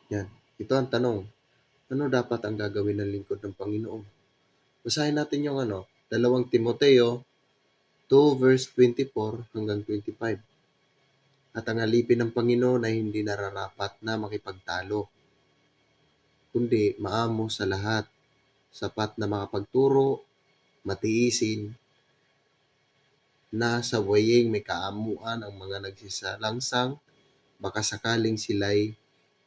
Yan. Ito ang tanong. Ano dapat ang gagawin ng lingkod ng Panginoon? Basahin natin yung 2 Timoteo 2 verse 24 hanggang 25. At ang alipin ng Panginoon ay hindi nararapat na makipagtalo, kundi maamo sa lahat, sapat na makapagturo, matiisin, na sa wayeng may kaamuan ang mga nagsisalangsang, baka sakaling sila'y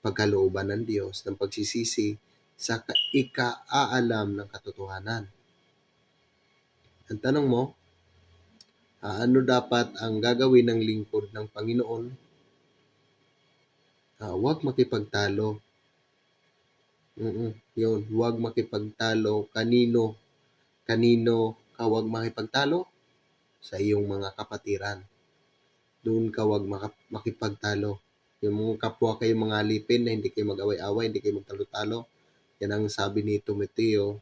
pagkalooban ng Diyos ng pagsisisi sa ika-aalam ng katotohanan. Ang tanong mo, ano dapat ang gagawin ng lingkod ng Panginoon? Huwag makipagtalo. Yun, huwag makipagtalo. Kanino ka huwag makipagtalo? Sa iyong mga kapatiran. Doon ka huwag makipagtalo. Yung mga kapwa kayo mga alipin na hindi kayo mag-away-away, hindi kayo magtalo-talo. Yan ang sabi ni Timoteo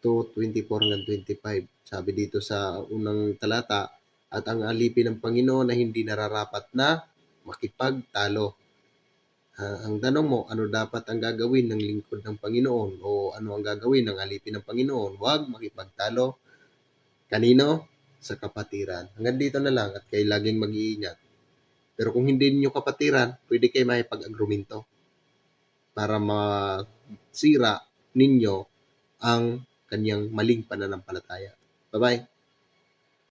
2:24 hanggang 25. Sabi dito sa unang talata, at ang alipin ng Panginoon ay hindi nararapat na makipagtalo. Ang tanong mo, ano dapat ang gagawin ng lingkod ng Panginoon o ano ang gagawin ng alipin ng Panginoon? Huwag makipagtalo. Kanino? Sa kapatiran. Hanggang dito na lang at kayo laging mag-iingat. Pero kung hindi niyo kapatiran, pwede kayo makipag-agrumento para masira ninyo ang kanyang maling pananampalataya. Bye-bye!